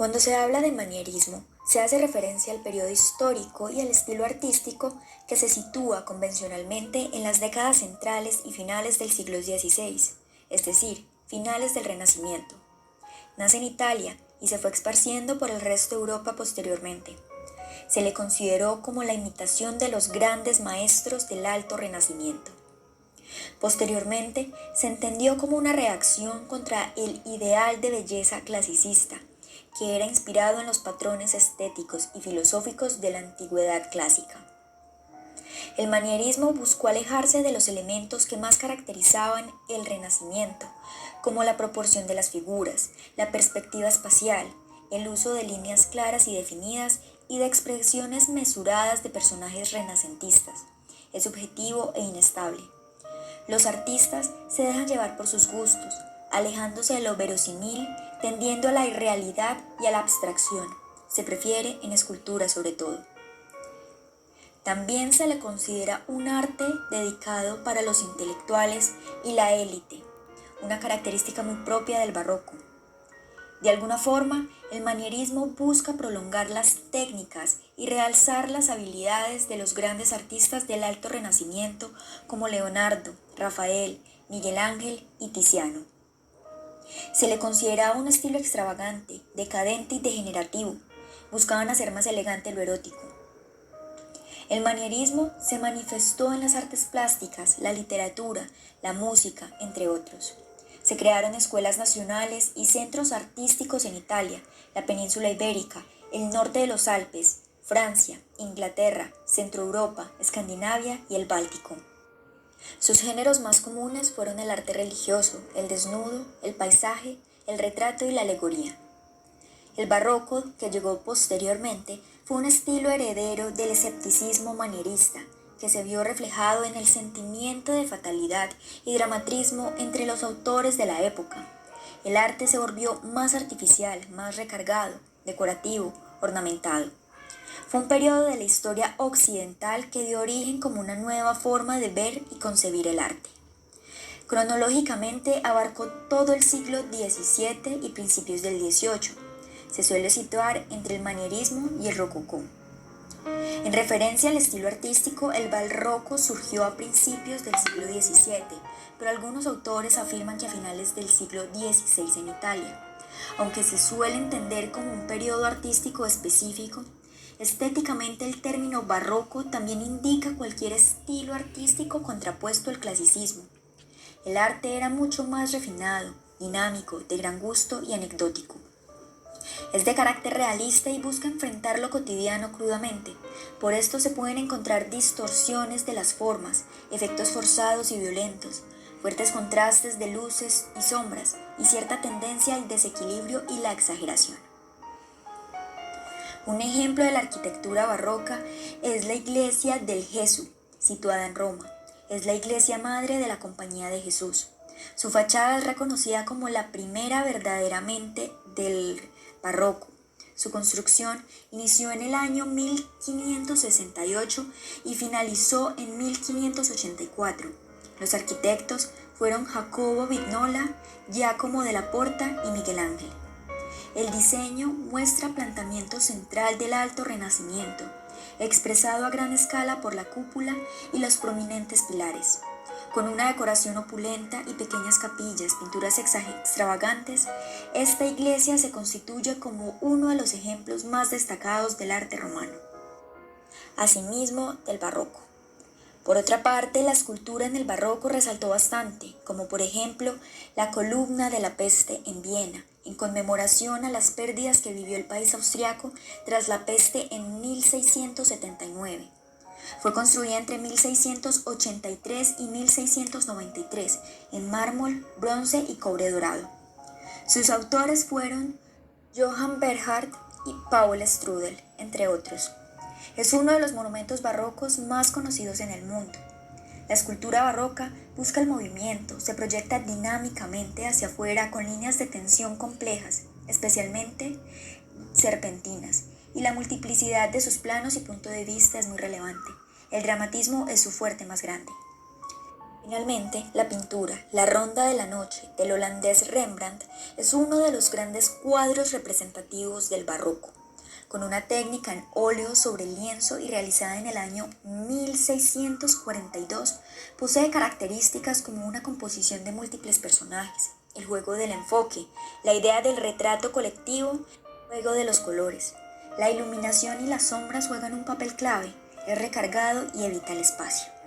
Cuando se habla de manierismo, se hace referencia al periodo histórico y al estilo artístico que se sitúa convencionalmente en las décadas centrales y finales del siglo XVI, es decir, finales del Renacimiento. Nace en Italia y se fue esparciendo por el resto de Europa posteriormente. Se le consideró como la imitación de los grandes maestros del Alto Renacimiento. Posteriormente, se entendió como una reacción contra el ideal de belleza clasicista, que era inspirado en los patrones estéticos y filosóficos de la antigüedad clásica. El manierismo buscó alejarse de los elementos que más caracterizaban el Renacimiento, como la proporción de las figuras, la perspectiva espacial, el uso de líneas claras y definidas y de expresiones mesuradas de personajes renacentistas. Es subjetivo e inestable. Los artistas se dejan llevar por sus gustos, alejándose de lo verosímil, tendiendo a la irrealidad y a la abstracción. Se prefiere en escultura sobre todo. También se le considera un arte dedicado para los intelectuales y la élite, una característica muy propia del barroco. De alguna forma, el manierismo busca prolongar las técnicas y realzar las habilidades de los grandes artistas del Alto Renacimiento como Leonardo, Rafael, Miguel Ángel y Tiziano. Se le consideraba un estilo extravagante, decadente y degenerativo. Buscaban hacer más elegante lo erótico. El manierismo se manifestó en las artes plásticas, la literatura, la música, entre otros. Se crearon escuelas nacionales y centros artísticos en Italia, la península ibérica, el norte de los Alpes, Francia, Inglaterra, Centro Europa, Escandinavia y el Báltico. Sus géneros más comunes fueron el arte religioso, el desnudo, el paisaje, el retrato y la alegoría. El barroco, que llegó posteriormente, fue un estilo heredero del escepticismo manierista, que se vio reflejado en el sentimiento de fatalidad y dramatismo entre los autores de la época. El arte se volvió más artificial, más recargado, decorativo, ornamentado. Fue un periodo de la historia occidental que dio origen como una nueva forma de ver y concebir el arte. Cronológicamente abarcó todo el siglo XVII y principios del XVIII. Se suele situar entre el manierismo y el rococó. En referencia al estilo artístico, el barroco surgió a principios del siglo XVII, pero algunos autores afirman que a finales del siglo XVI en Italia. Aunque se suele entender como un periodo artístico específico, estéticamente el término barroco también indica cualquier estilo artístico contrapuesto al clasicismo. El arte era mucho más refinado, dinámico, de gran gusto y anecdótico. Es de carácter realista y busca enfrentar lo cotidiano crudamente. Por esto se pueden encontrar distorsiones de las formas, efectos forzados y violentos, fuertes contrastes de luces y sombras y cierta tendencia al desequilibrio y la exageración. Un ejemplo de la arquitectura barroca es la iglesia del Gesù, situada en Roma. Es la iglesia madre de la Compañía de Jesús. Su fachada es reconocida como la primera verdaderamente del barroco. Su construcción inició en el año 1568 y finalizó en 1584. Los arquitectos fueron Jacopo Vignola, Giacomo della Porta y Miguel Ángel. El diseño muestra planteamiento central del Alto Renacimiento, expresado a gran escala por la cúpula y los prominentes pilares. Con una decoración opulenta y pequeñas capillas, pinturas extravagantes, esta iglesia se constituye como uno de los ejemplos más destacados del arte romano. Asimismo, del barroco. Por otra parte, la escultura en el barroco resaltó bastante, como por ejemplo la columna de la peste en Viena, en conmemoración a las pérdidas que vivió el país austriaco tras la peste en 1679. Fue construida entre 1683 y 1693 en mármol, bronce y cobre dorado. Sus autores fueron Johann Bernhard y Paul Strudel, entre otros. Es uno de los monumentos barrocos más conocidos en el mundo. La escultura barroca busca el movimiento, se proyecta dinámicamente hacia afuera con líneas de tensión complejas, especialmente serpentinas, y la multiplicidad de sus planos y punto de vista es muy relevante. El dramatismo es su fuerte más grande. Finalmente, la pintura La Ronda de la Noche del holandés Rembrandt es uno de los grandes cuadros representativos del barroco. Con una técnica en óleo sobre lienzo y realizada en el año 1642, posee características como una composición de múltiples personajes, el juego del enfoque, la idea del retrato colectivo, el juego de los colores. La iluminación y las sombras juegan un papel clave, es recargado y evita el espacio.